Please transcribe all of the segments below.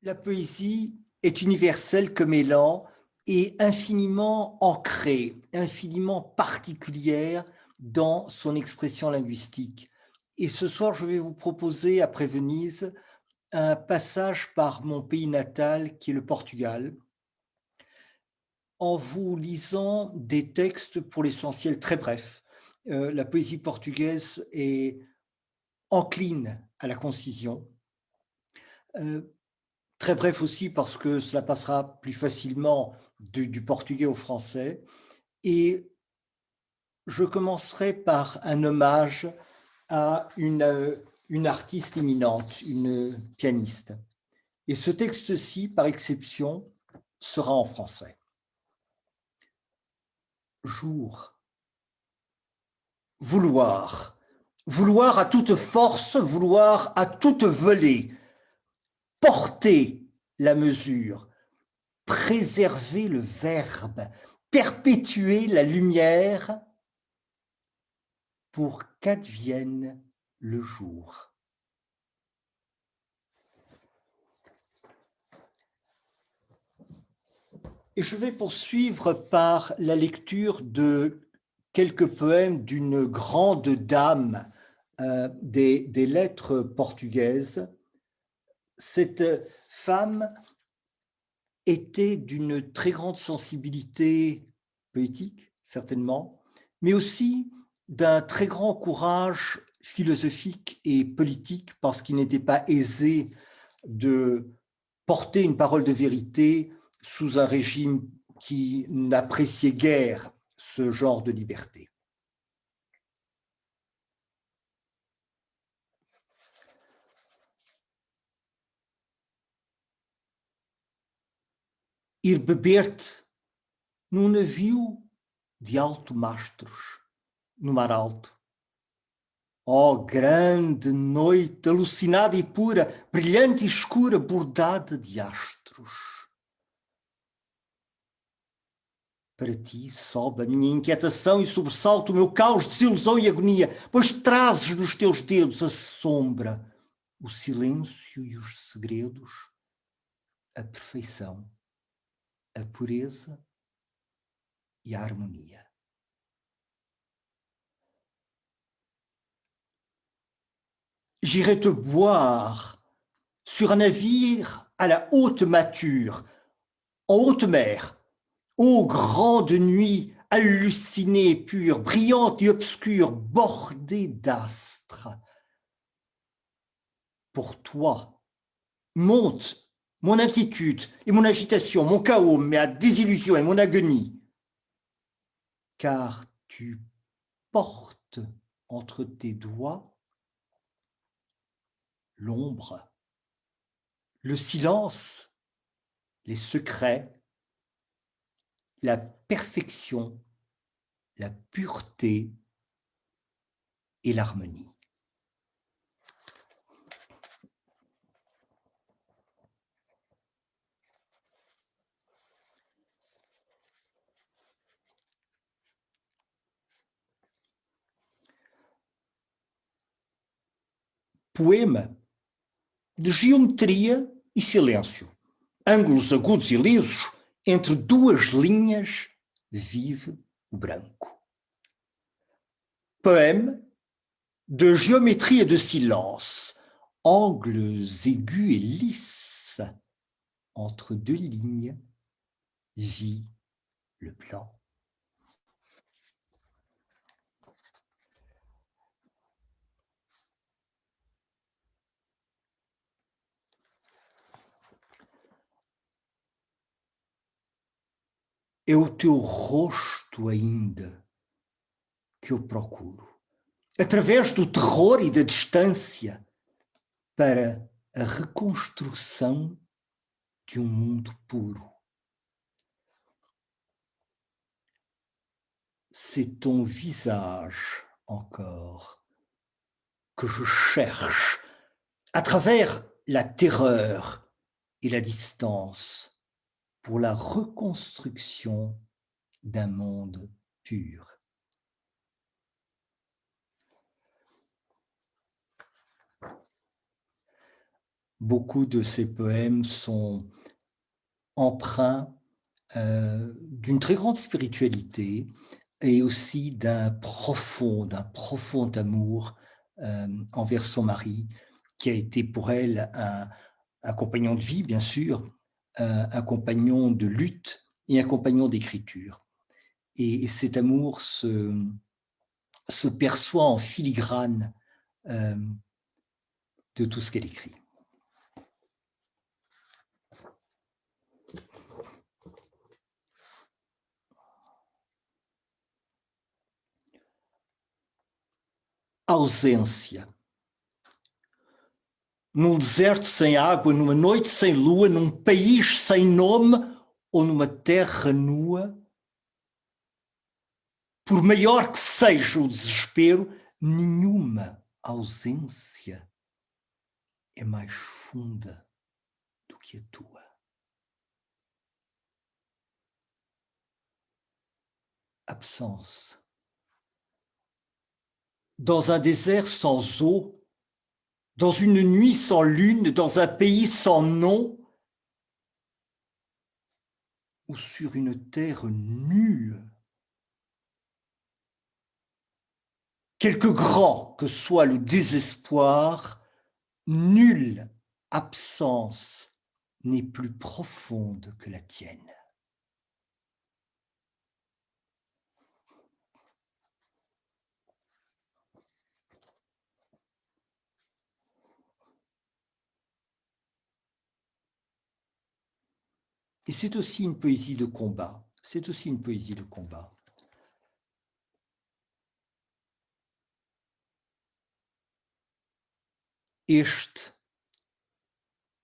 La poésie est universelle comme élan et infiniment ancrée, infiniment particulière dans son expression linguistique. Et ce soir, je vais vous proposer, après Venise, un passage par mon pays natal, qui est le Portugal, en vous lisant des textes pour l'essentiel très brefs. La poésie portugaise est encline à la concision. Très bref aussi parce que cela passera plus facilement du portugais au français. Et je commencerai par un hommage à une artiste éminente, une pianiste. Et ce texte-ci, par exception, sera en français. Jour. Vouloir. Vouloir à toute force, vouloir à toute volée. Porter la mesure. Préserver le verbe, perpétuer la lumière pour qu'advienne le jour. Et je vais poursuivre par la lecture de quelques poèmes d'une grande dame des lettres portugaises. Cette femme était d'une très grande sensibilité poétique, certainement, mais aussi d'un très grand courage philosophique et politique, parce qu'il n'était pas aisé de porter une parole de vérité sous un régime qui n'appréciait guère ce genre de liberté. Ir beber-te num navio de alto mastros, no mar alto. Oh, grande noite, alucinada e pura, brilhante e escura, bordada de astros. Para ti sobe a minha inquietação e sobressalta o meu caos, desilusão e agonia, pois trazes nos teus dedos a sombra, o silêncio e os segredos, a perfeição, a pureza e a harmonia. J'irai te boire sur un navire à la haute mâture, en haute mer, ô grande nuit, hallucinée, pure, brillante et obscure, bordée d'astres. Pour toi, monte mon inquiétude et mon agitation, mon chaos, ma désillusion et mon agonie, car tu portes entre tes doigts l'ombre, le silence, les secrets, la perfection, la pureté et l'harmonie. Poema de geometria e silêncio, ângulos agudos e lisos, entre duas linhas vive o branco. Poème de géométrie et de silence, angles aigus et lisses, entre deux lignes vit le blanc. É o teu rosto ainda que eu procuro, através do terror e da distância, para a reconstrução de um mundo puro. C'est ton visage encore que je cherche à travers la terreur et la distance pour la reconstruction d'un monde pur. beaucoup de ces poèmes sont empreints d'une très grande spiritualité et aussi d'un profond amour envers son mari, qui a été pour elle un compagnon de vie, bien sûr, un compagnon de lutte et un compagnon d'écriture. Et cet amour se perçoit en filigrane de tout ce qu'elle écrit. Ausência. Num deserto sem água, numa noite sem lua, num país sem nome ou numa terra nua, por maior que seja o desespero, nenhuma ausência é mais funda do que a tua. Absence. Dans un désert sans eau, dans une nuit sans lune, dans un pays sans nom, ou sur une terre nue, quelque grand que soit le désespoir, nulle absence n'est plus profonde que la tienne. Et c'est aussi une poésie de combat. C'est aussi une poésie de combat. Este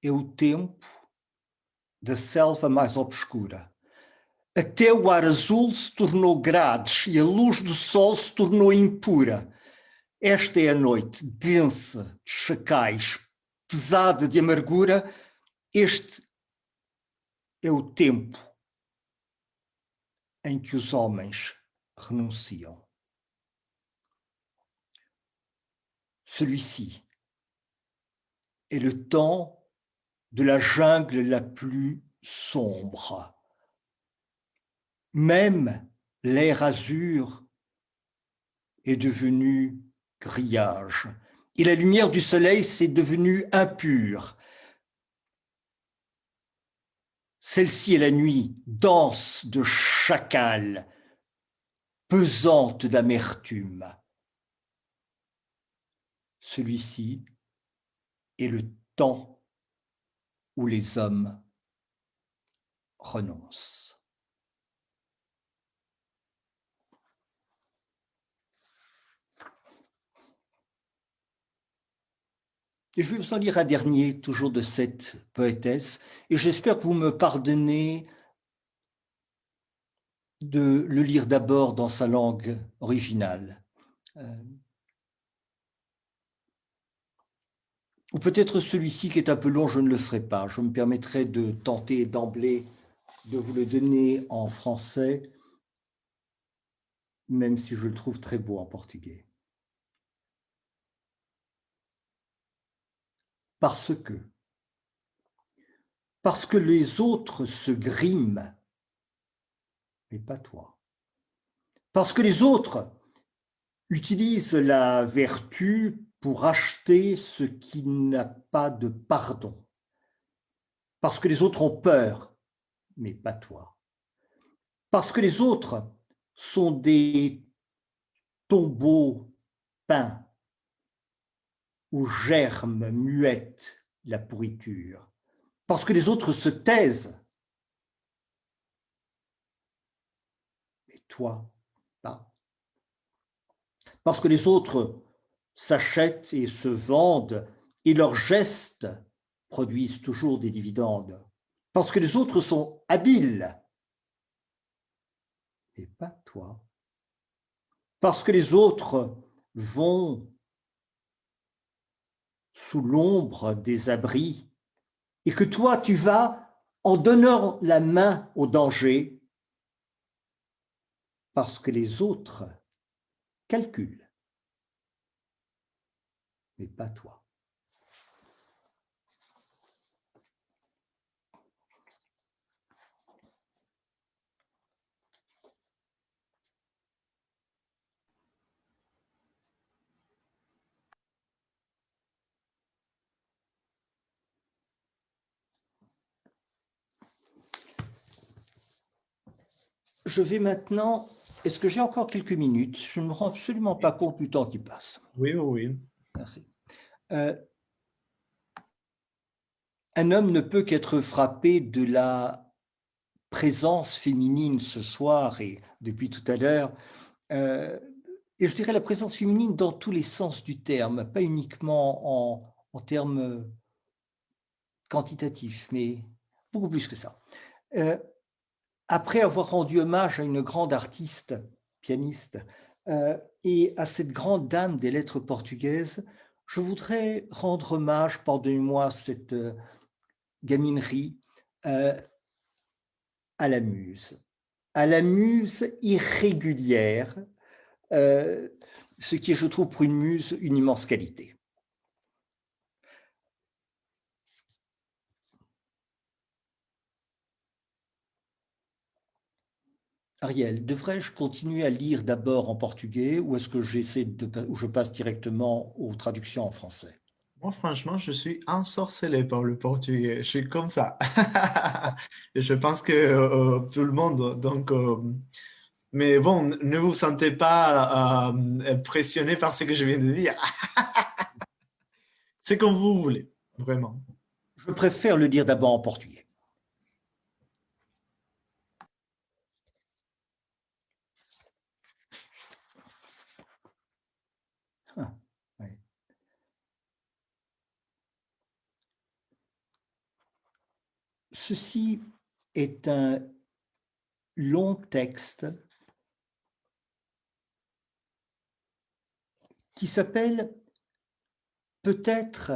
é o tempo da selva mais obscura. Até o ar azul se tornou grades e a luz do sol se tornou impura. Esta é a noite densa de chacais, pesada de amargura. Este é o tempo em que os homens renunciam. Celui-ci est le temps de la jungle la plus sombre. Même l'air azur est devenu grillage et la lumière du soleil s'est devenue impure. Celle-ci est la nuit, dense de chacal, pesante d'amertume. Celui-ci est le temps où les hommes renoncent. Et je vais vous en lire un dernier, toujours de cette poétesse, et j'espère que vous me pardonnez de le lire d'abord dans sa langue originale. Ou peut-être celui-ci qui est un peu long, je ne le ferai pas. Je me permettrai de tenter d'emblée de vous le donner en français, même si je le trouve très beau en portugais. Parce que les autres se griment, mais pas toi. Parce que les autres utilisent la vertu pour acheter ce qui n'a pas de pardon. Parce que les autres ont peur, mais pas toi. Parce que les autres sont des tombeaux peints où germe muette la pourriture. Parce que les autres se taisent, mais toi, pas. Parce que les autres s'achètent et se vendent et leurs gestes produisent toujours des dividendes. Parce que les autres sont habiles, et pas toi. Parce que les autres vont sous l'ombre des abris et que toi, tu vas en donnant la main au danger parce que les autres calculent, mais pas toi. je vais maintenant... Est-ce que j'ai encore quelques minutes? Je ne me rends absolument pas compte du temps qui passe. Oui, oui, oui. Merci. Un homme ne peut qu'être frappé de la présence féminine ce soir et depuis tout à l'heure. Et je dirais la présence féminine dans tous les sens du terme, pas uniquement en termes quantitatifs, mais beaucoup plus que ça. Après avoir rendu hommage à une grande artiste, pianiste, et à cette grande dame des lettres portugaises, je voudrais rendre hommage, pardonnez-moi cette gaminerie, à la muse irrégulière, ce qui est, je trouve, pour une muse, une immense qualité. Ariel, devrais-je continuer à lire d'abord en portugais ou est-ce que ou je passe directement aux traductions en français? Moi, franchement, je suis ensorcelé par le portugais. Je suis comme ça. Et je pense que tout le monde. Donc, mais bon, ne vous sentez pas pressionné par ce que je viens de dire. C'est comme vous voulez, vraiment. Je préfère le lire d'abord en portugais. Ah, oui. Ceci est un long texte qui s'appelle Peut-être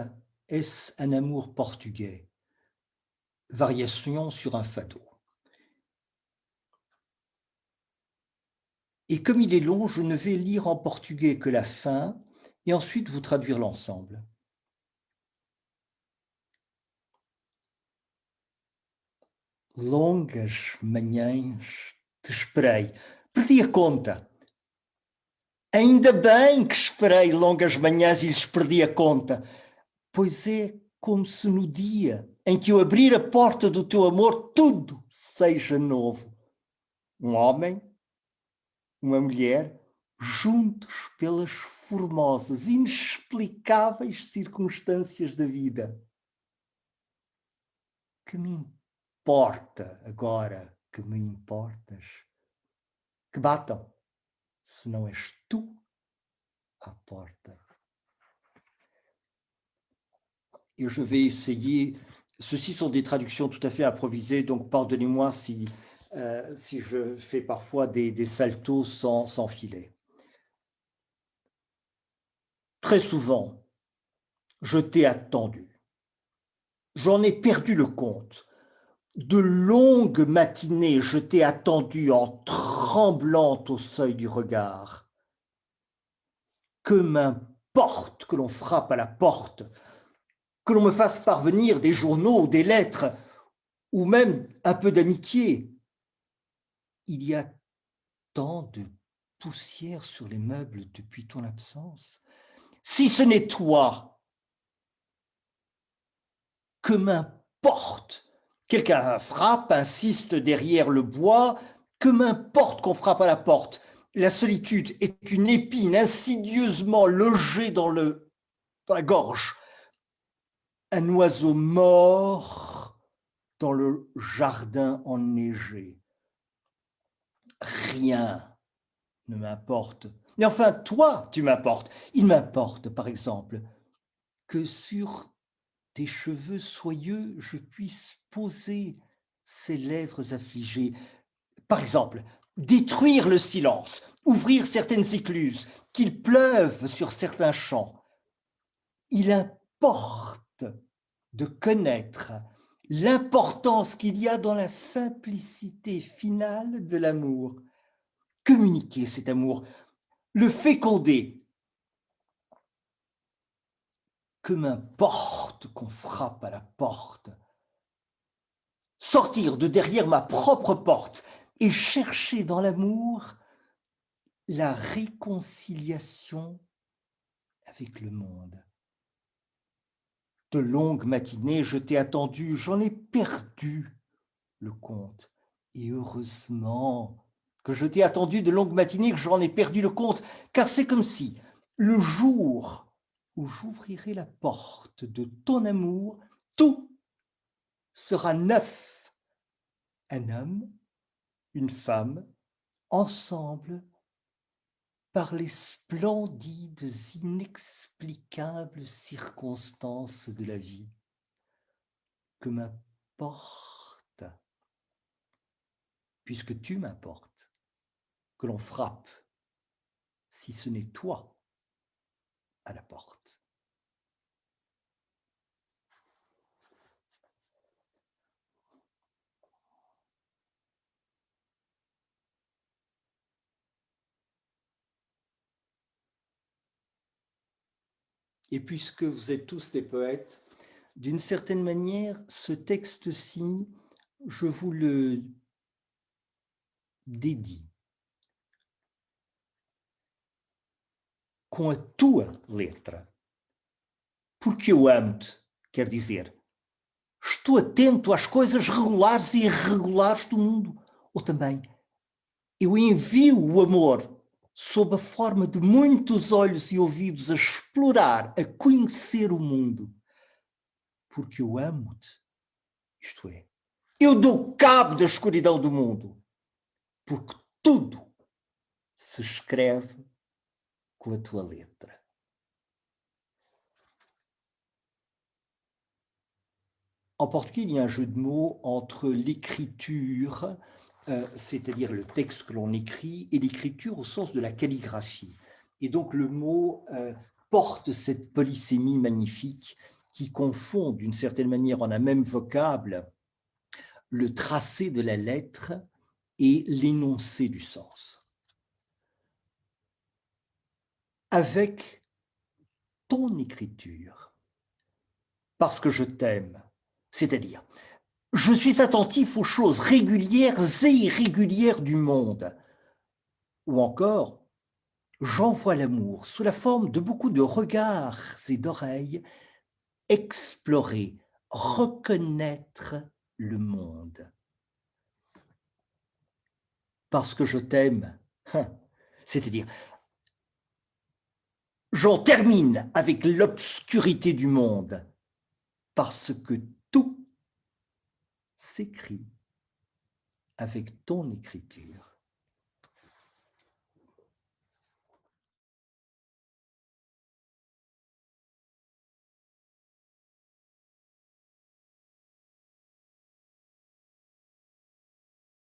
est-ce un amour portugais, variation sur un fado. Et comme il est long, je ne vais lire en portugais que la fin et ensuite vous traduire l'ensemble. Longas manhãs te esperei. Perdi a conta. Ainda bem que esperei longas manhãs e lhes perdi a conta, pois é como se no dia em que eu abrir a porta do teu amor tudo seja novo. Um homem, uma mulher, juntos pelas formosas, inexplicáveis circunstâncias da vida. Que me importa agora que me importas? Que batam, se não és tu à porta. Et je vais essayer, ceci sont des traductions tout à fait improvisées, donc pardonnez-moi si je fais parfois des saltos sans filet. Très souvent, je t'ai attendu. J'en ai perdu le compte. De longues matinées, je t'ai attendu en tremblant au seuil du regard. Que m'importe que l'on frappe à la porte, que l'on me fasse parvenir des journaux, des lettres, ou même un peu d'amitié. Il y a tant de poussière sur les meubles depuis ton absence. Si ce n'est toi, que m'importe? Quelqu'un frappe, insiste derrière le bois, que m'importe qu'on frappe à la porte? La solitude est une épine insidieusement logée dans la gorge. Un oiseau mort dans le jardin enneigé. Rien ne m'importe. Mais enfin, toi, tu m'importes. Il m'importe, par exemple, que sur tes cheveux soyeux, je puisse poser ces lèvres affligées. Par exemple, détruire le silence, ouvrir certaines écluses, qu'il pleuve sur certains champs. Il importe de connaître l'importance qu'il y a dans la simplicité finale de l'amour. Communiquer cet amour, le féconder. Que m'importe qu'on frappe à la porte. Sortir de derrière ma propre porte et chercher dans l'amour la réconciliation avec le monde. De longues matinées, je t'ai attendu, j'en ai perdu le compte. Et heureusement que je t'ai attendu de longues matinées, que j'en ai perdu le compte, car c'est comme si le jour où j'ouvrirai la porte de ton amour, tout sera neuf. Un homme, une femme, ensemble, par les splendides, inexplicables circonstances de la vie. Que m'importe, puisque tu m'importes, que l'on frappe, si ce n'est toi, à la porte. Et puisque vous êtes tous des poètes, d'une certaine manière, ce texte-ci, je vous le dédie. Com a tua letra. Porque eu amo-te, quer dizer, estou atento às coisas regulares e irregulares do mundo. Ou também, eu envio o amor sob a forma de muitos olhos e ouvidos a explorar, a conhecer o mundo. Porque eu amo-te, isto é, eu dou cabo da escuridão do mundo, porque tudo se escreve com a tua letra. En portugais, il y a un jeu de mots entre l'écriture, c'est-à-dire le texte que l'on écrit, et l'écriture au sens de la calligraphie. Et donc le mot porte cette polysémie magnifique qui confond d'une certaine manière en un même vocable le tracé de la lettre et l'énoncé du sens. Avec ton écriture, parce que je t'aime, c'est-à-dire je suis attentif aux choses régulières et irrégulières du monde. Ou encore, j'envoie l'amour sous la forme de beaucoup de regards et d'oreilles, explorer, reconnaître le monde. Parce que je t'aime, c'est-à-dire, j'en termine avec l'obscurité du monde, parce que tout s'écrit avec ton écriture.